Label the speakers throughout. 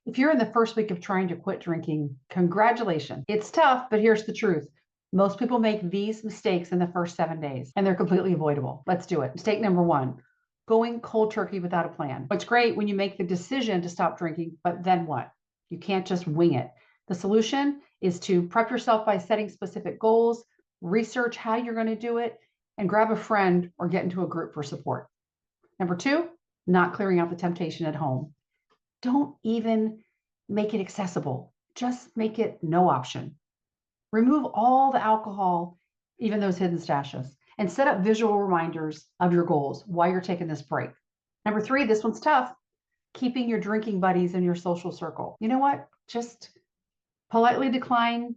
Speaker 1: If you're in the first week of trying to quit drinking, congratulations. It's tough, but here's the truth. Most people make these mistakes in the first 7 days, and they're completely avoidable. Let's do it. Mistake number one, going cold turkey without a plan. It's great when you make the decision to stop drinking, but then what? You can't just wing it. The solution is to prep yourself by setting specific goals, research how you're going to do it, and grab a friend or get into a group for support. Number two, not clearing out the temptation at home. Don't even make it accessible. Just make it no option. Remove all the alcohol, even those hidden stashes, and set up visual reminders of your goals while you're taking this break. Number three, this one's tough. Keeping your drinking buddies in your social circle. You know what? Just politely decline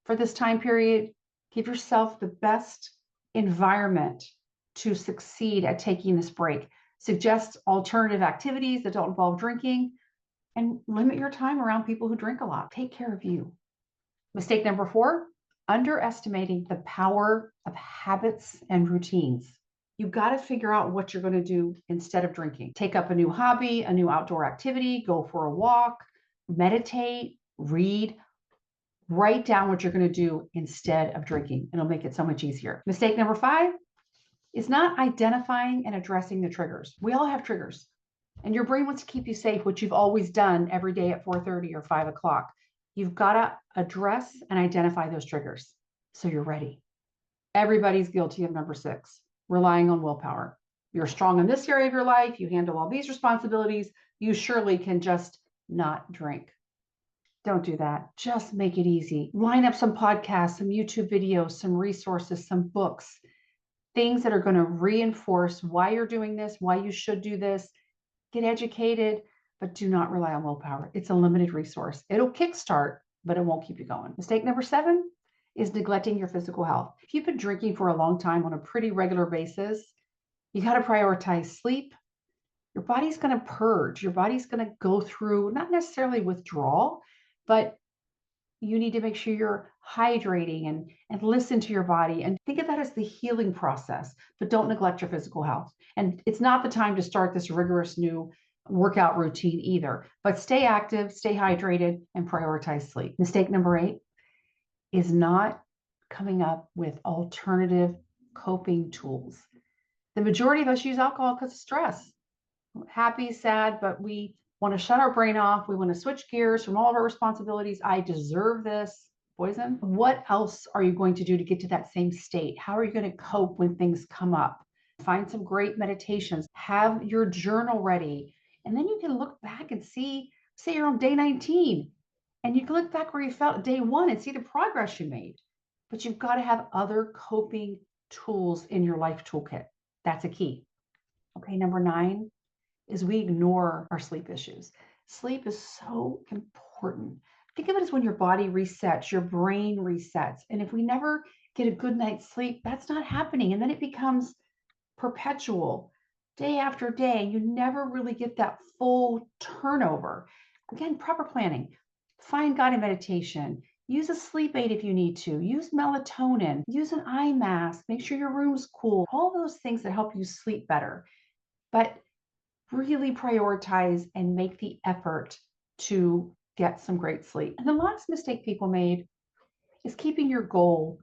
Speaker 1: for this time period. Give yourself the best environment to succeed at taking this break. Suggest alternative activities that don't involve drinking and limit your time around people who drink a lot. Take care of you. Mistake number four, underestimating the power of habits and routines. You've got to figure out what you're going to do instead of drinking. Take up a new hobby, a new outdoor activity, go for a walk, meditate, read, write down what you're going to do instead of drinking. It'll make it so much easier. Mistake number five is not identifying and addressing the triggers. We all have triggers, and your brain wants to keep you safe, which you've always done every day at 4:30 or 5 o'clock. You've got to address and identify those triggers so you're ready. Everybody's guilty of number six, relying on willpower. You're strong in this area of your life. You handle all these responsibilities. You surely can just not drink. Don't do that. Just make it easy. Line up some podcasts, some YouTube videos, some resources, some books, things that are going to reinforce why you're doing this, why you should do this. Get educated, but do not rely on willpower. It's a limited resource. It'll kickstart, but it won't keep you going. Mistake number seven is neglecting your physical health. If you've been drinking for a long time on a pretty regular basis, you got to prioritize sleep. Your body's going to purge. Your body's going to go through, not necessarily withdrawal, but you need to make sure you're hydrating and listen to your body and think of that as the healing process, but don't neglect your physical health. And it's not the time to start this rigorous new workout routine either, but stay active, stay hydrated, and prioritize sleep. Mistake number eight is not coming up with alternative coping tools. The majority of us use alcohol because of stress. Happy, sad, but we want to shut our brain off. We want to switch gears from all of our responsibilities. I deserve this poison. What else are you going to do to get to that same state? How are you going to cope when things come up? Find some great meditations. Have your journal ready. And then you can look back and see, say you're on day 19, and you can look back where you felt day one and see the progress you made. But you've got to have other coping tools in your life toolkit. That's a key. Okay, number nine is we ignore our sleep issues. Sleep is so important. Think of it as when your body resets, your brain resets. And if we never get a good night's sleep, that's not happening. And then it becomes perpetual, day after day. You never really get that full turnover. Again, proper planning. Find guided meditation. Use a sleep aid if you need to. Use melatonin. Use an eye mask. Make sure your room's cool. All those things that help you sleep better. But really prioritize and make the effort to get some great sleep. And the last mistake people made is keeping your goal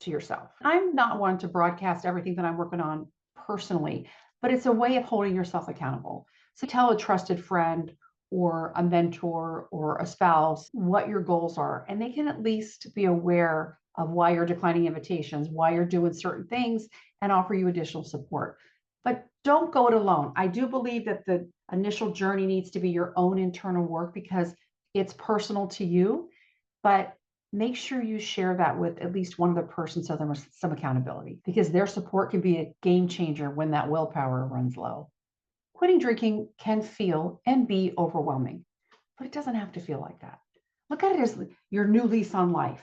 Speaker 1: to yourself. I'm not one to broadcast everything that I'm working on personally, but it's a way of holding yourself accountable. So tell a trusted friend or a mentor or a spouse what your goals are, and they can at least be aware of why you're declining invitations, why you're doing certain things, and offer you additional support. But don't go it alone. I do believe that the initial journey needs to be your own internal work because it's personal to you, but make sure you share that with at least one other person so there's some accountability, because their support can be a game changer when that willpower runs low. Quitting drinking can feel and be overwhelming, but it doesn't have to feel like that. Look at it as your new lease on life.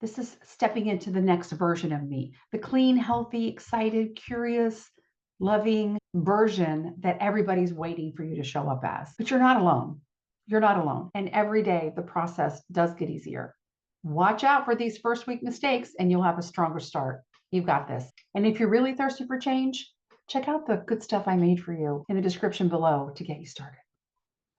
Speaker 1: This is stepping into the next version of me, the clean, healthy, excited, curious, loving version that everybody's waiting for you to show up as. But you're not alone. You're not alone. And every day the process does get easier. Watch out for these first week mistakes and you'll have a stronger start. You've got this. And if you're really thirsty for change, check out the good stuff I made for you in the description below to get you started.